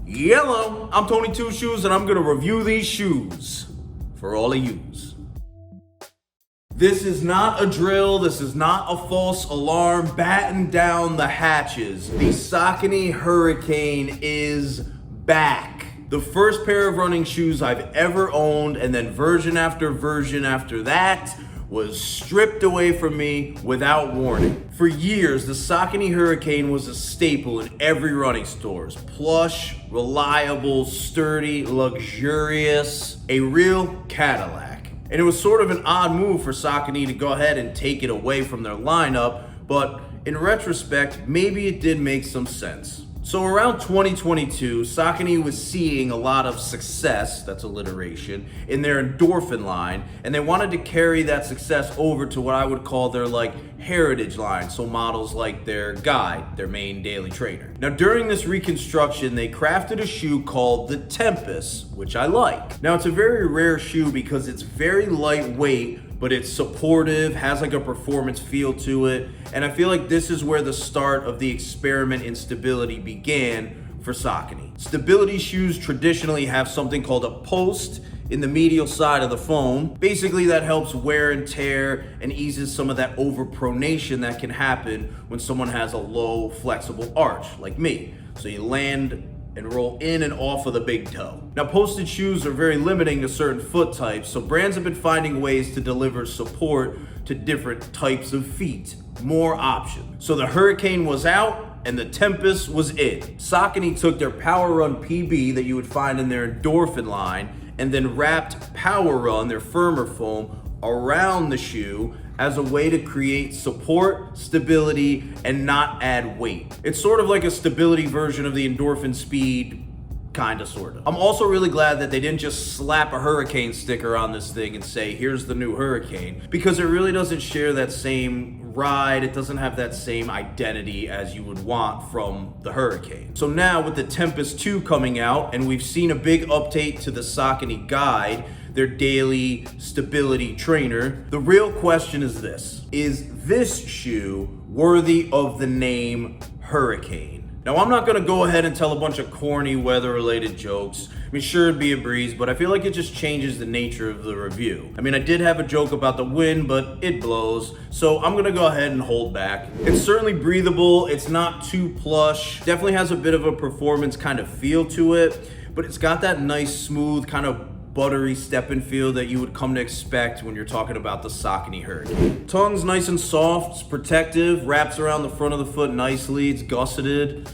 Yellow, I'm Tony Two Shoes and I'm gonna review these shoes for all of yous. This is not a drill, this is not a false alarm. Batten down the hatches. The Saucony Hurricane is back. The first pair of running shoes I've ever owned, and then version after version after that was stripped away from me without warning. For years, the Saucony Hurricane was a staple in every running stores. Plush, reliable, sturdy, luxurious, a real Cadillac. And it was sort of an odd move for Saucony to go ahead and take it away from their lineup, but in retrospect, maybe it did make some sense. So around 2022, Saucony was seeing a lot of success, that's alliteration, in their Endorphin line, and they wanted to carry that success over to what I would call their heritage line, so models like their Guide, their main daily trainer. Now during this reconstruction, they crafted a shoe called the Tempest, which I like. Now it's a very rare shoe because it's very lightweight, but it's supportive, has a performance feel to it, and I feel like this is where the start of the experiment in stability began for Saucony. Stability shoes traditionally have something called a post in the medial side of the foam. Basically that helps wear and tear and eases some of that overpronation that can happen when someone has a low flexible arch, like me. So you land and roll in and off of the big toe. Now posted shoes are very limiting to certain foot types, so brands have been finding ways to deliver support to different types of feet. More options. So the Hurricane was out and the Tempest was in. Saucony took their Power Run PB that you would find in their Endorphin line and then wrapped Power Run, their firmer foam, around the shoe as a way to create support, stability, and not add weight. It's sort of like a stability version of the Endorphin Speed, kinda, sorta. I'm also really glad that they didn't just slap a Hurricane sticker on this thing and say, here's the new Hurricane, because it really doesn't share that same ride, it doesn't have that same identity as you would want from the Hurricane. So now with the Tempest 2 coming out, and we've seen a big update to the Saucony Guide, their daily stability trainer, the real question is this: is this shoe worthy of the name Hurricane? Now I'm not gonna go ahead and tell a bunch of corny weather-related jokes. I mean, sure, it'd be a breeze, but I feel like it just changes the nature of the review. I mean, I did have a joke about the wind, but it blows, so I'm gonna go ahead and hold back. It's certainly breathable, it's not too plush, definitely has a bit of a performance kind of feel to it, but it's got that nice, smooth, kind of buttery step and feel that you would come to expect when you're talking about the Saucony Hurricane. Tongue's nice and soft, it's protective, wraps around the front of the foot nicely, it's gusseted.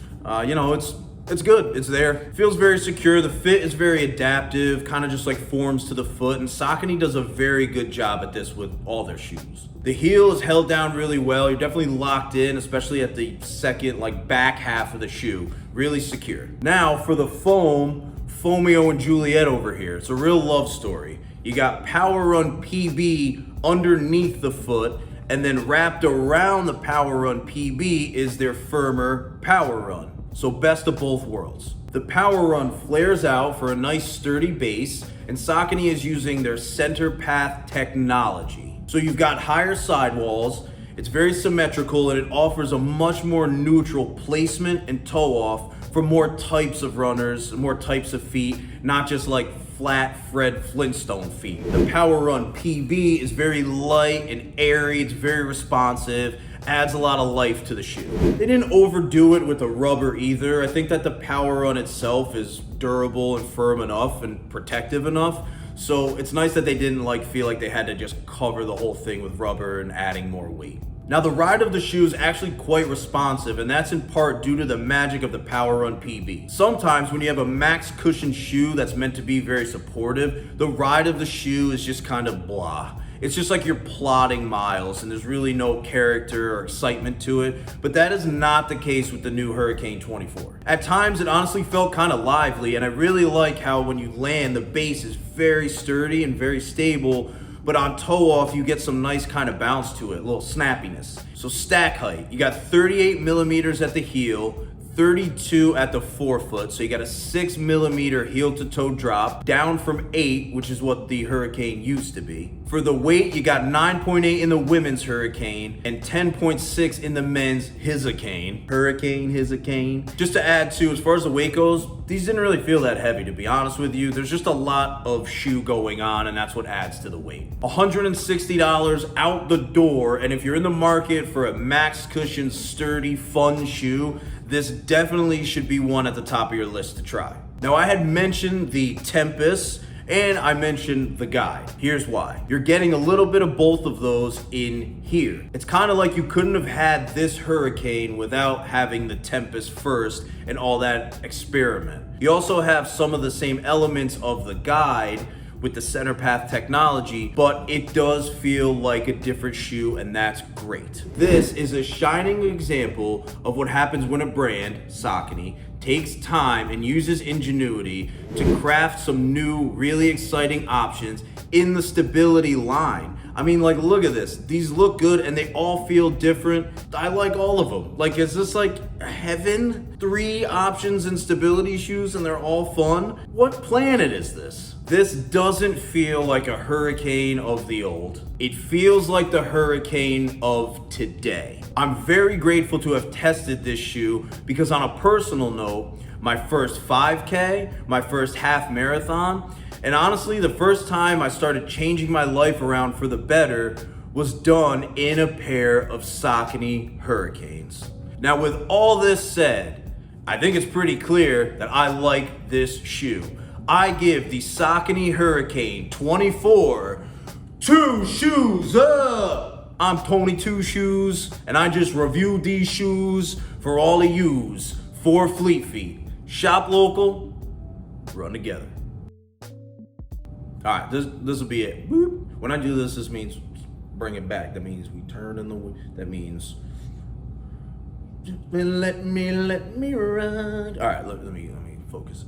It's good, it's there. Feels very secure, the fit is very adaptive, kind of just forms to the foot, and Saucony does a very good job at this with all their shoes. The heel is held down really well, you're definitely locked in, especially at the second back half of the shoe, really secure. Now for the foam, Romeo and Juliet over here. It's a real love story. You got Power Run PB underneath the foot, and then wrapped around the Power Run PB is their firmer Power Run. So best of both worlds. The Power Run flares out for a nice sturdy base, and Saucony is using their center path technology. So you've got higher sidewalls, it's very symmetrical, and it offers a much more neutral placement and toe off for more types of runners, more types of feet, not just flat Fred Flintstone feet. The Power Run PB is very light and airy, it's very responsive, adds a lot of life to the shoe. They didn't overdo it with the rubber either. I think that the Power Run itself is durable and firm enough and protective enough, so it's nice that they didn't feel like they had to just cover the whole thing with rubber and adding more weight. Now the ride of the shoe is actually quite responsive, and that's in part due to the magic of the Power Run PB. Sometimes when you have a max cushion shoe that's meant to be very supportive, the ride of the shoe is just kind of blah. It's just like you're plodding miles and there's really no character or excitement to it, but that is not the case with the new Hurricane 24. At times it honestly felt kind of lively, and I really like how when you land, the base is very sturdy and very stable, but on toe off, you get some nice kind of bounce to it, a little snappiness. So stack height, you got 38 millimeters at the heel, 32 at the forefoot, so you got a 6 millimeter heel to toe drop, down from 8, which is what the Hurricane used to be. For the weight, you got 9.8 in the women's Hurricane and 10.6 in the men's Hurricane. Hurricane. Just to add to, as far as the weight goes, these didn't really feel that heavy, to be honest with you. There's just a lot of shoe going on, and that's what adds to the weight. $160 out the door, and if you're in the market for a max cushion, sturdy, fun shoe, this definitely should be one at the top of your list to try. Now, I had mentioned the Tempest and I mentioned the Guide. Here's why. You're getting a little bit of both of those in here. It's kind of like you couldn't have had this Hurricane without having the Tempest first and all that experiment. You also have some of the same elements of the Guide with the center path technology, but it does feel like a different shoe, and that's great. This is a shining example of what happens when a brand, Saucony, takes time and uses ingenuity to craft some new, really exciting options in the stability line. I mean, like, look at this. These look good and they all feel different. I like all of them. Like, is this like heaven? 3 options in stability shoes and they're all fun? What planet is this? This doesn't feel like a Hurricane of the old. It feels like the Hurricane of today. I'm very grateful to have tested this shoe because, on a personal note, my first 5K, my first half marathon, and honestly, the first time I started changing my life around for the better was done in a pair of Saucony Hurricanes. Now, with all this said, I think it's pretty clear that I like this shoe. I give the Saucony Hurricane 24 2 shoes up. I'm Tony 2 Shoes, and I just reviewed these shoes for all of yous for Fleet Feet. Shop local, run together. All right, this will be it. When I do this means bring it back. That means we turn in the. That means let me run. All right, let me focus.